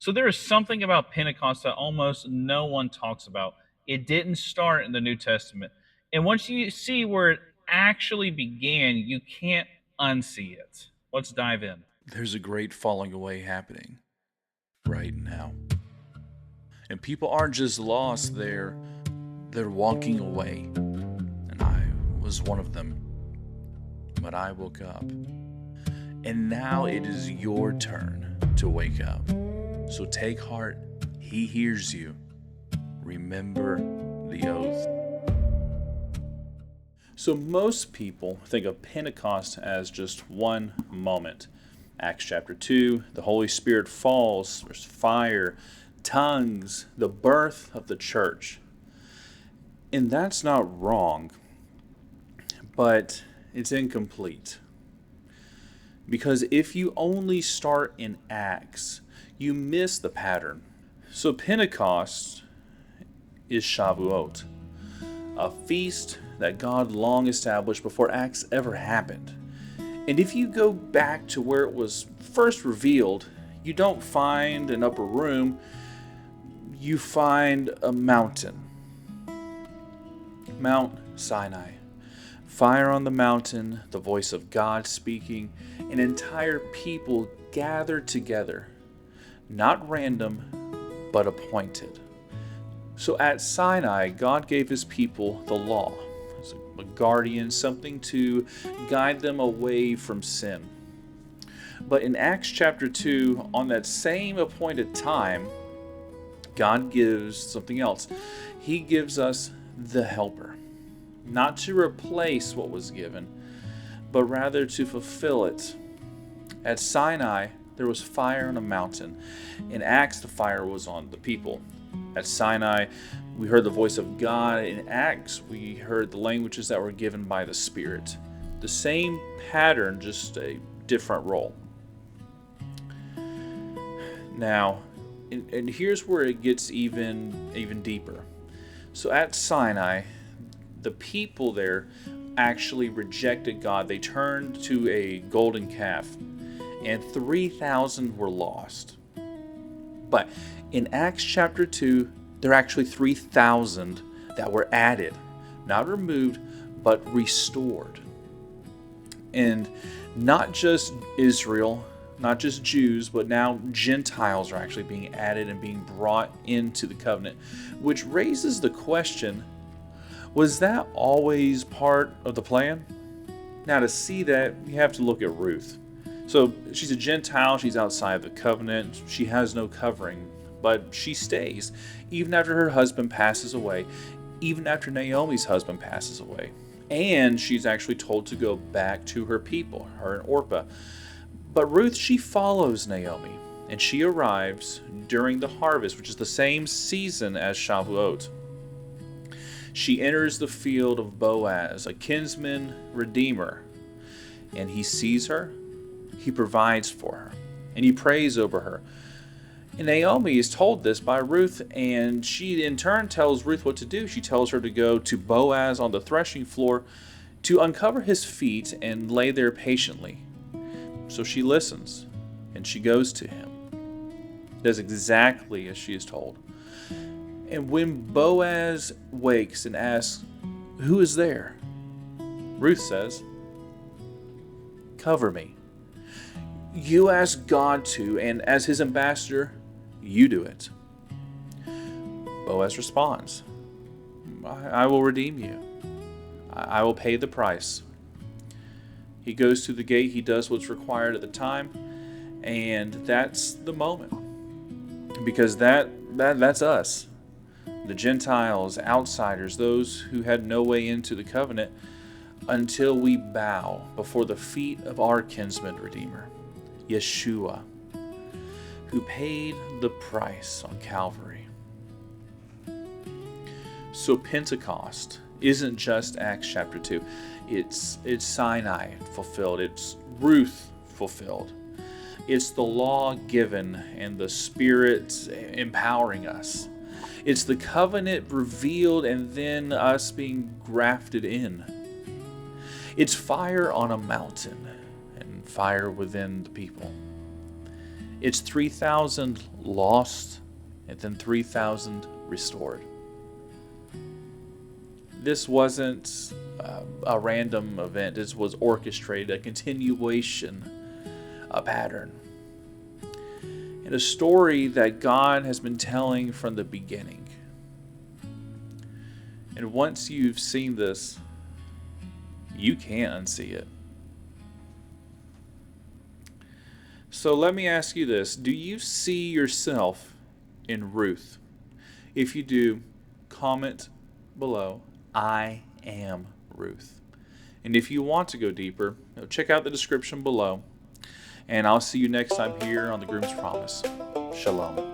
So there is something about Pentecost that almost no one talks about. It didn't start in the New Testament. And once you see where it actually began, you can't unsee it. Let's dive in. There's a great falling away happening right now. And people aren't just lost, they're walking away. And I was one of them. But I woke up. And now it is your turn to wake up. So take heart. He hears you. Remember the oath. So most people think of Pentecost as just one moment. Acts chapter 2, the Holy Spirit falls, there's fire, tongues, the birth of the church. And that's not wrong, but it's incomplete. Because if you only start in Acts, you miss the pattern. So Pentecost is Shavuot, a feast that God long established before Acts ever happened. And if you go back to where it was first revealed, you don't find an upper room, you find a mountain. Mount Sinai. Fire on the mountain, the voice of God speaking, an entire people gathered together. Not random, but appointed. So at Sinai, God gave his people the law, as a guardian, something to guide them away from sin. But in Acts chapter 2, on that same appointed time, God gives something else. He gives us the helper, not to replace what was given, but rather to fulfill it. At Sinai, there was fire on a mountain. In Acts, the fire was on the people. At Sinai, we heard the voice of God. In Acts, we heard the languages that were given by the Spirit. The same pattern, just a different role. Now, and here's where it gets even deeper. So at Sinai, the people there actually rejected God. They turned to a golden calf, and 3,000 were lost. But in Acts chapter 2, there are actually 3,000 that were added, not removed, but restored. And not just Israel, not just Jews, but now Gentiles are actually being added and being brought into the covenant, which raises the question, was that always part of the plan? Now, to see that, you have to look at Ruth. So she's a Gentile, she's outside of the covenant, she has no covering, but she stays, even after her husband passes away, even after Naomi's husband passes away. And she's actually told to go back to her people, her and Orpah. But Ruth, she follows Naomi, and she arrives during the harvest, which is the same season as Shavuot. She enters the field of Boaz, a kinsman redeemer, and he sees her, he provides for her, and he prays over her. And Naomi is told this by Ruth, and she in turn tells Ruth what to do. She tells her to go to Boaz on the threshing floor to uncover his feet and lay there patiently. So she listens, and she goes to him, does exactly as she is told. And when Boaz wakes and asks, "Who is there?" Ruth says, "Cover me." You ask God to, and as his ambassador, you do it. Boaz responds, I will redeem you. I will pay the price. He goes to the gate, he does what's required at the time, and that's the moment. Because that's us. The Gentiles, outsiders, those who had no way into the covenant, until we bow before the feet of our Kinsman Redeemer, Yeshua, who paid the price on Calvary. So Pentecost isn't just Acts chapter 2. It's Sinai fulfilled. It's Ruth fulfilled. It's the law given and the Spirit empowering us. It's the covenant revealed and then us being grafted in. It's fire on a mountain and fire within the people. It's 3,000 lost and then 3,000 restored. This wasn't a random event. This was orchestrated, a continuation, a pattern. And a story that God has been telling from the beginning. And once you've seen this, you can't unsee it. So let me ask you this. Do you see yourself in Ruth? If you do, comment below, I am Ruth. And if you want to go deeper, check out the description below. And I'll see you next time here on The Groom's Promise. Shalom.